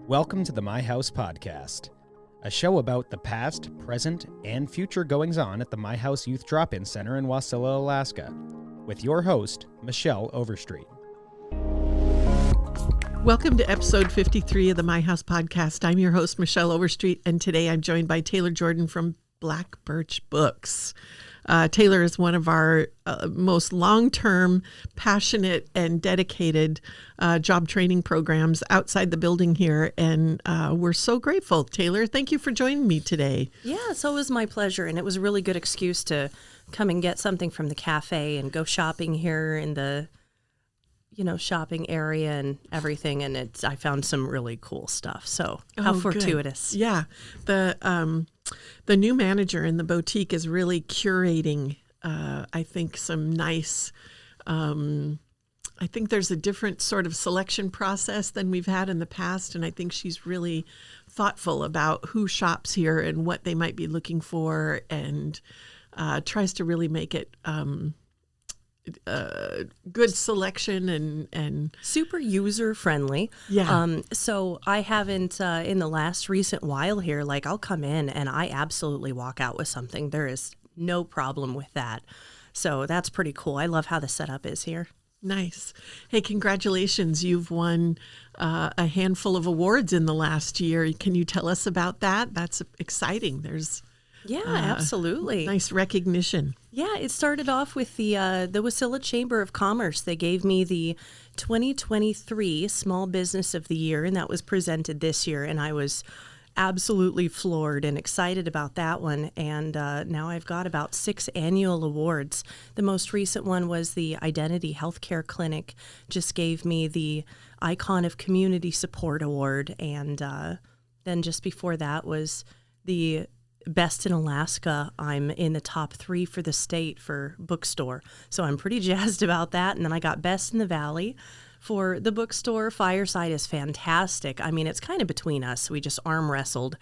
Welcome to the My House Podcast, a show about the past, present, and future goings-on at the My House Youth Drop-In Center in Wasilla, Alaska, with your host, Michelle Overstreet. Welcome to episode 53 of the My House Podcast. I'm your host, Michelle Overstreet, and today I'm joined by Taylor Jordan from Black Birch Books. Taylor is one of our most long-term, passionate, and dedicated job training programs outside the building here, and we're so grateful. Taylor, thank you for joining me today. Yeah, so it was my pleasure, and it was a really good excuse to come and get something from the cafe and go shopping here in the shopping area and everything, and I found some really cool stuff. So how fortuitous. Good. Yeah. The new manager in the boutique is really curating, I think, some nice, I think there's a different sort of selection process than we've had in the past, and I think she's really thoughtful about who shops here and what they might be looking for, and tries to really make it good selection and super user friendly. Yeah. So I haven't in the last recent while here, like I'll come in and I absolutely walk out with something. There is no problem with that. So that's pretty cool. I love how the setup is here. Nice. Hey, congratulations. You've won a handful of awards in the last year. Can you tell us about that? That's exciting. There's absolutely. Nice recognition. Yeah, it started off with the Wasilla Chamber of Commerce. They gave me the 2023 Small Business of the Year, and that was presented this year, and I was absolutely floored and excited about that one. And now I've got about 6 annual awards. The most recent one was the Identity Healthcare Clinic, just gave me the Icon of Community Support Award, and then just before that was the Best in Alaska. I'm in the top 3 for the state for bookstore. So I'm pretty jazzed about that. And then I got Best in the Valley for the bookstore. Fireside is fantastic. I mean, it's kind of between us. We just arm wrestled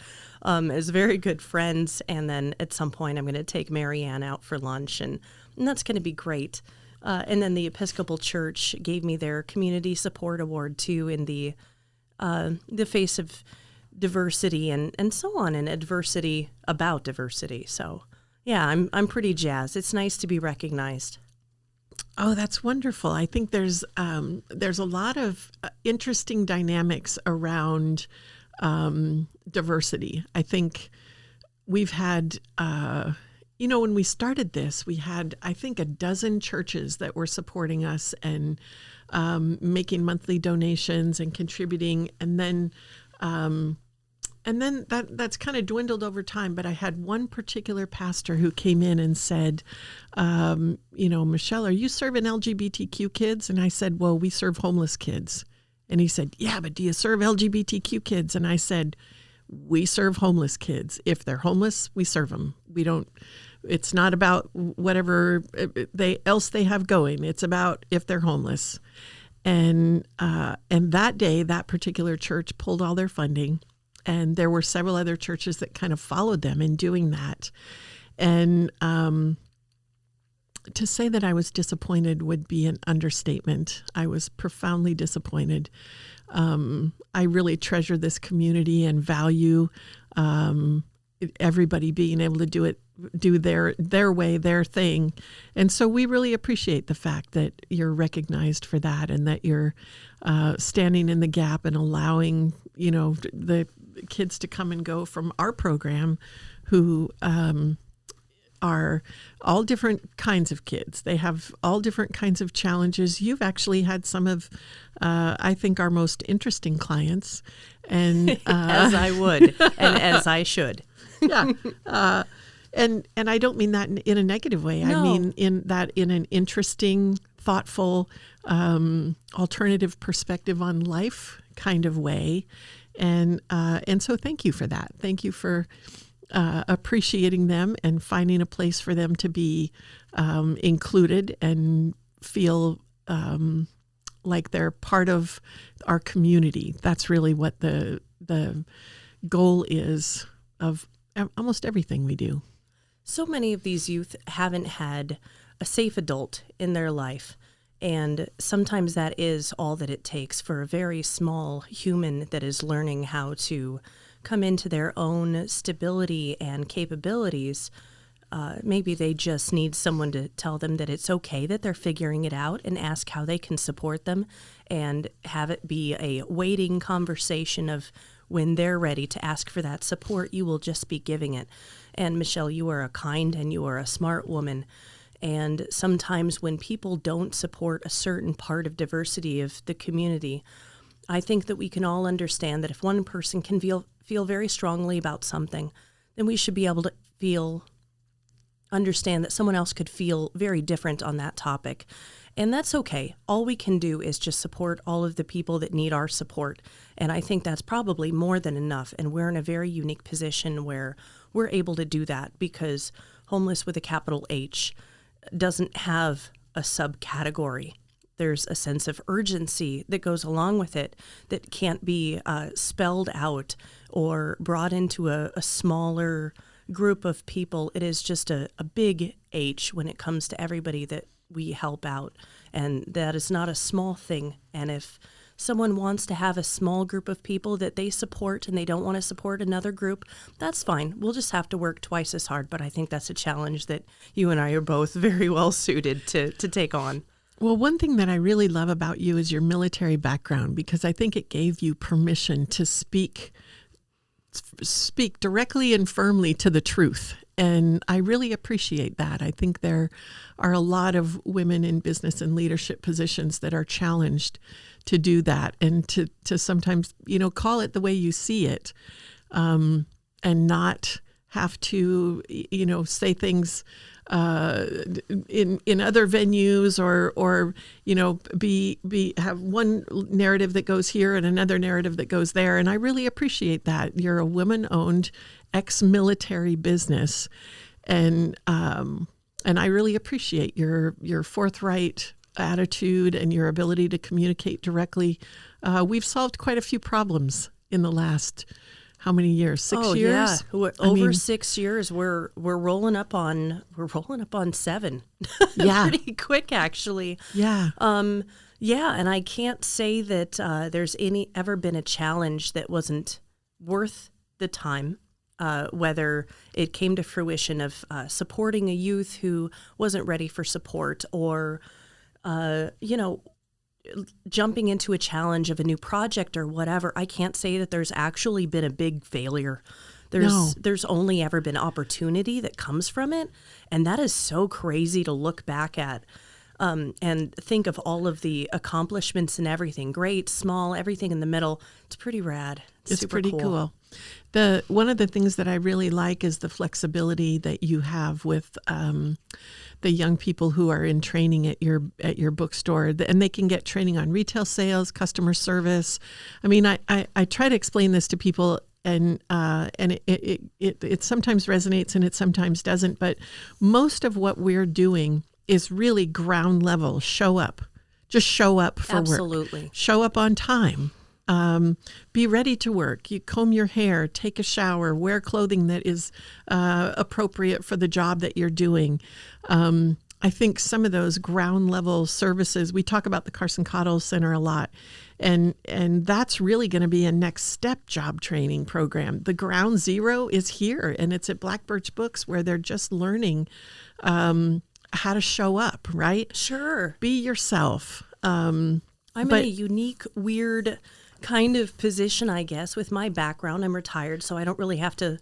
as very good friends. And then at some point, I'm going to take Marianne out for lunch, and that's going to be great. And then the Episcopal Church gave me their Community Support Award, too, in the face of diversity and so on, and adversity about diversity. So yeah, I'm pretty jazzed. It's nice to be recognized. Oh, that's wonderful. I think there's a lot of interesting dynamics around diversity. I think we've had, when we started this, we had, I think, a dozen churches that were supporting us and making monthly donations and contributing. And then that's kind of dwindled over time. But I had one particular pastor who came in and said, Michelle, are you serving LGBTQ kids? And I said, well, we serve homeless kids. And he said, yeah, but do you serve LGBTQ kids? And I said, we serve homeless kids. If they're homeless, we serve them. We don't, it's not about whatever else they have going. It's about if they're homeless. And that day, that particular church pulled all their funding, and there were several other churches that kind of followed them in doing that. And to say that I was disappointed would be an understatement. I was profoundly disappointed. I really treasure this community and value everybody being able to do their way, their thing. And so we really appreciate the fact that you're recognized for that, and that you're standing in the gap and allowing, the kids to come and go from our program who are all different kinds of kids. They have all different kinds of challenges. You've actually had some of, I think, our most interesting clients. And as I would, and as I should. Yeah. And I don't mean that in a negative way. No. I mean in an interesting, thoughtful, alternative perspective on life kind of way. And so thank you for that. Thank you for appreciating them and finding a place for them to be included and feel like they're part of our community. That's really what the goal is of almost everything we do. So many of these youth haven't had a safe adult in their life. And sometimes that is all that it takes for a very small human that is learning how to come into their own stability and capabilities. Maybe they just need someone to tell them that it's okay that they're figuring it out, and ask how they can support them, and have it be a waiting conversation of when they're ready to ask for that support, you will just be giving it. And Michelle, you are a kind and you are a smart woman. And sometimes when people don't support a certain part of diversity of the community, I think that we can all understand that if one person can feel very strongly about something, then we should be able to understand that someone else could feel very different on that topic. And that's okay. All we can do is just support all of the people that need our support. And I think that's probably more than enough. And we're in a very unique position where we're able to do that, because homeless with a capital H doesn't have a subcategory. There's a sense of urgency that goes along with it that can't be spelled out or brought into a smaller group of people. It is just a big H when it comes to everybody that we help out. And that is not a small thing. And if someone wants to have a small group of people that they support and they don't want to support another group, that's fine. We'll just have to work twice as hard. But I think that's a challenge that you and I are both very well suited to take on. Well, one thing that I really love about you is your military background, because I think it gave you permission to speak directly and firmly to the truth. And I really appreciate that. I think there are a lot of women in business and leadership positions that are challenged to do that, and to sometimes, call it the way you see it, and not have to, say things in other venues or have one narrative that goes here and another narrative that goes there. And I really appreciate that. You're a woman-owned ex-military business, and I really appreciate your forthright attitude and your ability to communicate directly. We've solved quite a few problems in the last, how many years? 6 years? Yeah. Over 6 years. We're rolling up on 7. Yeah. Pretty quick, actually. Yeah. Yeah, and I can't say that there's ever been a challenge that wasn't worth the time. Whether it came to fruition of supporting a youth who wasn't ready for support, or jumping into a challenge of a new project or whatever, I can't say that there's actually been a big failure. There's only ever been opportunity that comes from it. And that is so crazy to look back at and think of all of the accomplishments and everything, great, small, everything in the middle. It's pretty rad. It's super pretty cool. One of the things that I really like is the flexibility that you have with the young people who are in training at your bookstore, and they can get training on retail sales, customer service. I mean, I try to explain this to people, and it sometimes resonates and it sometimes doesn't. But most of what we're doing is really ground level. Show up, just show up for work. Absolutely. Show up on time. Be ready to work. You comb your hair, take a shower, wear clothing that is appropriate for the job that you're doing. I think some of those ground level services, we talk about the Carson Cottle Center a lot, and that's really going to be a next step job training program. The ground zero is here, and it's at Black Birch Books, where they're just learning how to show up, right? Sure. Be yourself. I'm in a unique, weird kind of position, I guess, with my background. I'm retired, so I don't really have to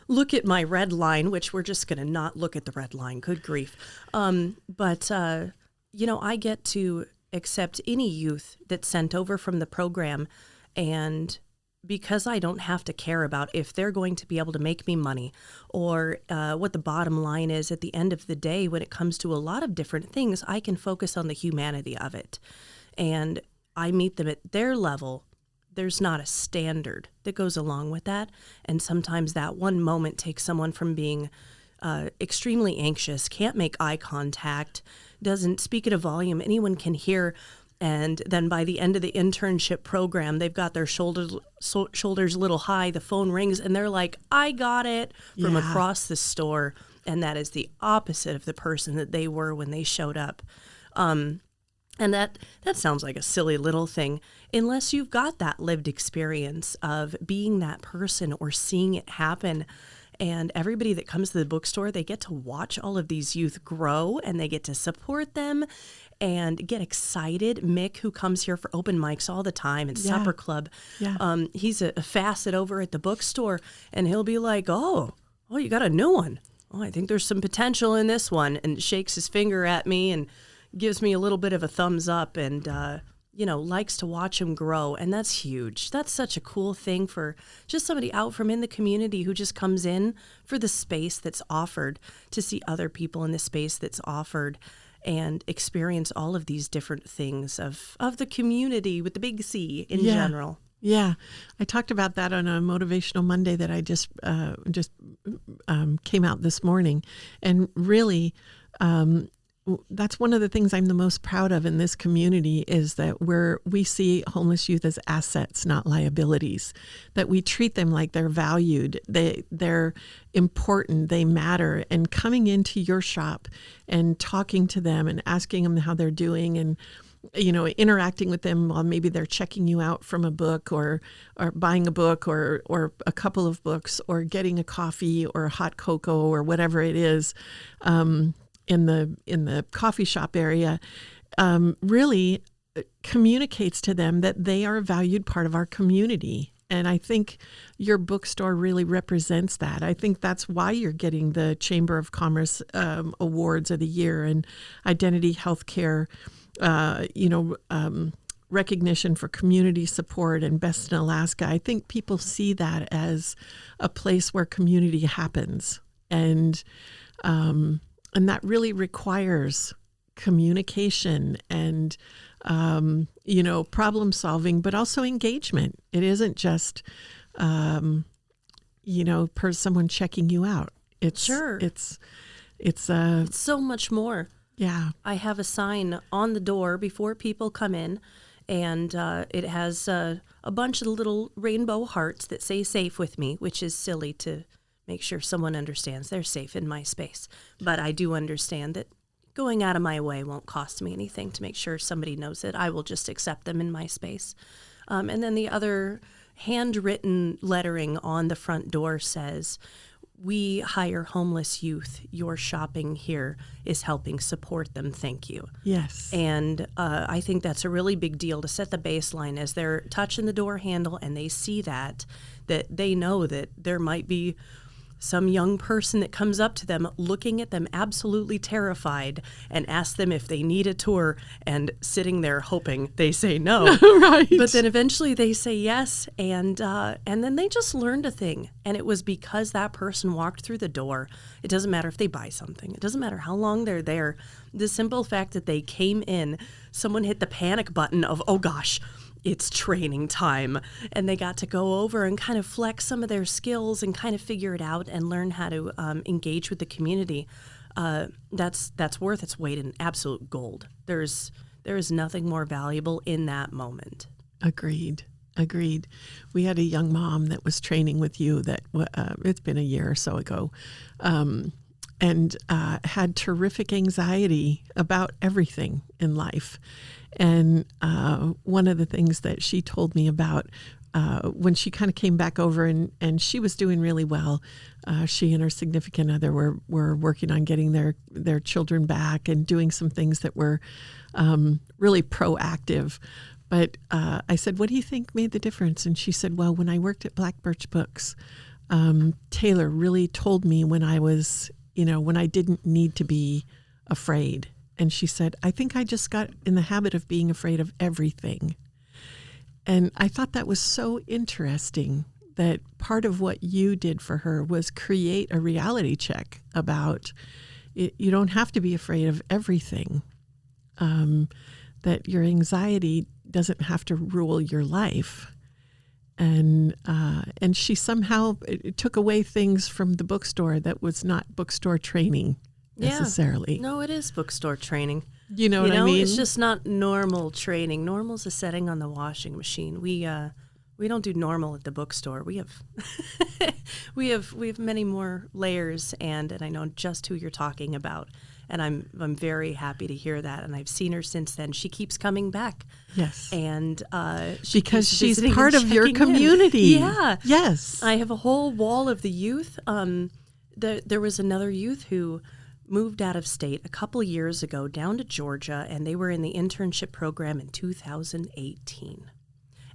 look at my red line, which we're just going to not look at the red line. Good grief. But I get to accept any youth that's sent over from the program. And because I don't have to care about if they're going to be able to make me money or what the bottom line is at the end of the day, when it comes to a lot of different things, I can focus on the humanity of it. And I meet them at their level. There's not a standard that goes along with that. And sometimes that one moment takes someone from being extremely anxious, can't make eye contact, doesn't speak at a volume anyone can hear. And then by the end of the internship program, they've got their shoulders a little high. The phone rings and they're like, I got it from across the store. And that is the opposite of the person that they were when they showed up. And that sounds like a silly little thing, unless you've got that lived experience of being that person or seeing it happen. And everybody that comes to the bookstore, they get to watch all of these youth grow, and they get to support them and get excited. Mick, who comes here for open mics all the time and supper club, he's a facet over at the bookstore, and he'll be like, oh, you got a new one. Oh, I think there's some potential in this one, and shakes his finger at me and gives me a little bit of a thumbs up, and likes to watch him grow. And that's huge. That's such a cool thing for just somebody out from in the community who just comes in for the space that's offered, to see other people in the space that's offered and experience all of these different things of the community with the big C in general. Yeah, I talked about that on a Motivational Monday that I just came out this morning. And really, that's one of the things I'm the most proud of in this community, is that we see homeless youth as assets, not liabilities, that we treat them like they're valued, they're important, they matter. And coming into your shop and talking to them and asking them how they're doing, and interacting with them while maybe they're checking you out from a book, or buying a book, or a couple of books, or getting a coffee or a hot cocoa or whatever it is, in the coffee shop area, really communicates to them that they are a valued part of our community. And I think your bookstore really represents that. I think that's why you're getting the Chamber of Commerce Awards of the Year, and Identity Healthcare, recognition for community support, and Best in Alaska. I think people see that as a place where community happens. And that really requires communication and, problem solving, but also engagement. It isn't just, someone checking you out. It's so much more. Yeah. I have a sign on the door before people come in, and it has a bunch of little rainbow hearts that say "safe with me," which is silly to make sure someone understands they're safe in my space. But I do understand that going out of my way won't cost me anything to make sure somebody knows that I will just accept them in my space. And then the other handwritten lettering on the front door says, "We hire homeless youth. Your shopping here is helping support them. Thank you." Yes. And I think that's a really big deal to set the baseline as they're touching the door handle, and they see that they know that there might be some young person that comes up to them looking at them absolutely terrified and asks them if they need a tour, and sitting there hoping they say no. Right. But then eventually they say yes, and then they just learned a thing. And it was because that person walked through the door. It doesn't matter if they buy something. It doesn't matter how long they're there. The simple fact that they came in, someone hit the panic button of, oh gosh, it's training time. And they got to go over and kind of flex some of their skills and kind of figure it out and learn how to engage with the community. That's worth its weight in absolute gold. There is nothing more valuable in that moment. Agreed. We had a young mom that was training with you that it's been a year or so ago, and had terrific anxiety about everything in life. And one of the things that she told me about when she kind of came back over, and she was doing really well. She and her significant other were working on getting their children back and doing some things that were really proactive. But I said, what do you think made the difference? And she said, well, when I worked at Black Birch Books, Taylor really told me when I was, when I didn't need to be afraid. And she said, I think I just got in the habit of being afraid of everything. And I thought that was so interesting, that part of what you did for her was create a reality check about it. You don't have to be afraid of everything, that your anxiety doesn't have to rule your life. And she somehow took away things from the bookstore that was not bookstore training necessarily. No, it is bookstore training. You know what I mean? It's just not normal training. Normal's a setting on the washing machine. We don't do normal at the bookstore. We have we have many more layers, and I know just who you're talking about. And I'm very happy to hear that. And I've seen her since then. She keeps coming back. Yes. And because she's visiting part and of your checking community. in. Yeah. Yes. I have a whole wall of the youth. There was another youth who moved out of state a couple years ago down to Georgia, and they were in the internship program in 2018.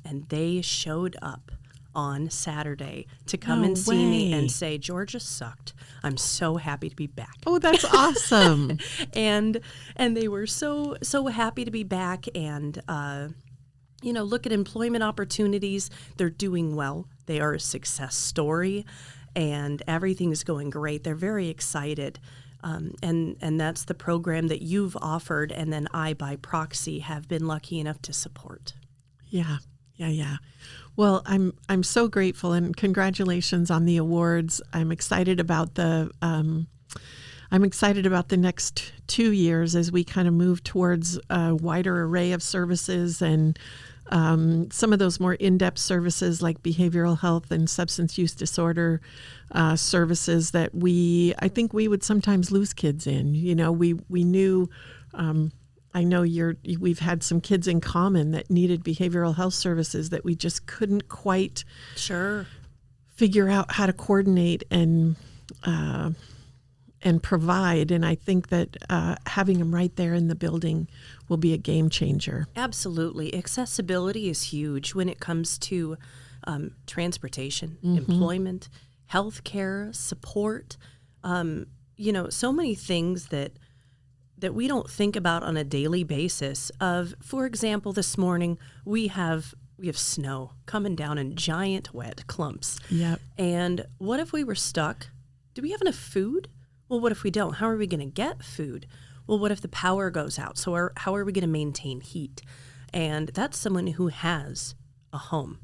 And they showed up on Saturday to come and see me and say, Georgia sucked. I'm so happy to be back. Oh, that's awesome. and they were so happy to be back, and look at employment opportunities. They're doing well. They are a success story, and everything's going great. They're very excited. And that's the program that you've offered, and then I, by proxy, have been lucky enough to support. Yeah. Well, I'm so grateful, and congratulations on the awards. I'm excited about the next 2 years as we kind of move towards a wider array of services, and some of those more in-depth services like behavioral health and substance use disorder services that I think we would sometimes lose kids in. We knew, I know we've had some kids in common that needed behavioral health services that we just couldn't quite figure out how to coordinate and provide. And I think that having them right there in the building will be a game changer. Absolutely. Accessibility is huge when it comes to transportation, employment, healthcare, support, so many things that we don't think about on a daily basis. For example, this morning we have snow coming down in giant wet clumps. Yep. And what if we were stuck? Do we have enough food? Well, what if we don't? How are we going to get food? Well, what if the power goes out? So how are we going to maintain heat? And that's someone who has a home.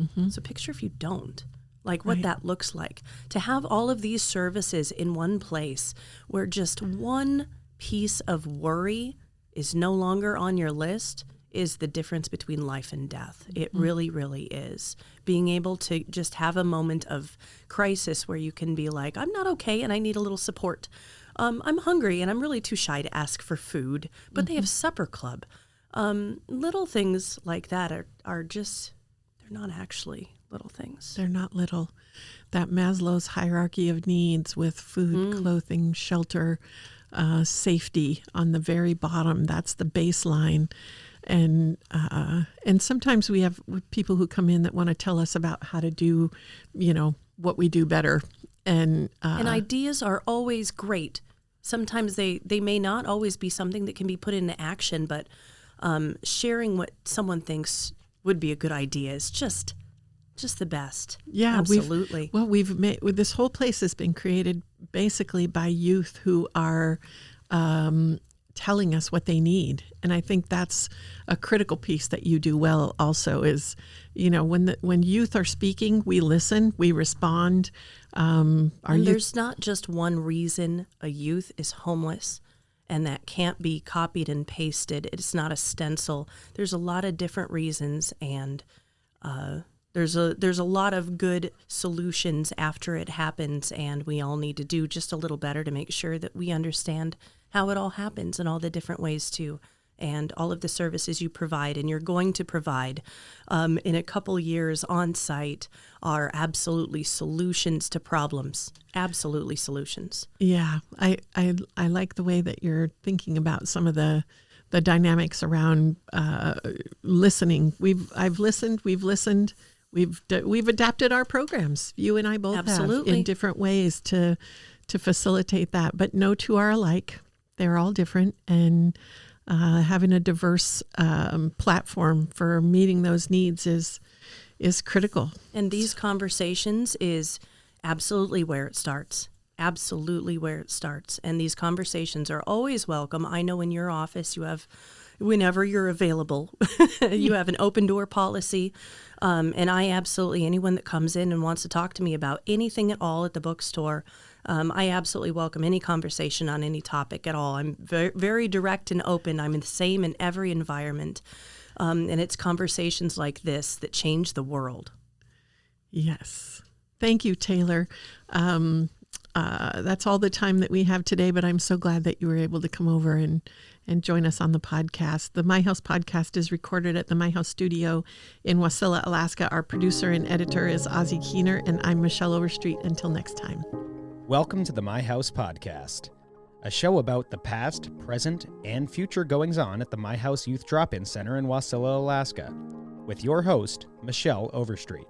Mm-hmm. So picture if you don't, what that looks like. To have all of these services in one place where just one piece of worry is no longer on your list is the difference between life and death. It really, really is. Being able to just have a moment of crisis where you can be like, I'm not okay and I need a little support. I'm hungry and I'm really too shy to ask for food, but they have supper club. Little things like that are just, they're not actually little things. They're not little. That Maslow's hierarchy of needs with food, clothing, shelter, safety on the very bottom, that's the baseline. And sometimes we have people who come in that want to tell us about how to do, what we do better. And ideas are always great. Sometimes they may not always be something that can be put into action, but sharing what someone thinks would be a good idea is just the best. Yeah, absolutely. We've made this whole place has been created basically by youth who are telling us what they need, and I think that's a critical piece that you do well. Also, is when youth are speaking, we listen, we respond. There's not just one reason a youth is homeless, and that can't be copied and pasted. It's not a stencil. There's a lot of different reasons, and there's a lot of good solutions after it happens, and we all need to do just a little better to make sure that we understand how it all happens and all the different ways too, and all of the services you provide and you're going to provide in a couple years on site are absolutely solutions to problems. Absolutely solutions. Yeah, I like the way that you're thinking about some of the dynamics around listening. I've listened. We've listened. We've adapted our programs. You and I both absolutely have in different ways to facilitate that. But no two are alike. They're all different, and having a diverse platform for meeting those needs is critical. And these conversations is absolutely where it starts. Absolutely where it starts. And these conversations are always welcome. I know in your office you have, whenever you're available, you have an open door policy. And I absolutely, anyone that comes in and wants to talk to me about anything at all at the bookstore, I absolutely welcome any conversation on any topic at all. I'm very, very direct and open. I'm the same in every environment. And it's conversations like this that change the world. Yes. Thank you, Taylor. that's all the time that we have today, but I'm so glad that you were able to come over and join us on the podcast. The My House podcast is recorded at the My House studio in Wasilla, Alaska. Our producer and editor is Ozzie Keener, and I'm Michelle Overstreet. Until next time. Welcome to the My House podcast, a show about the past, present, and future goings-on at the My House Youth Drop-In Center in Wasilla, Alaska, with your host, Michelle Overstreet.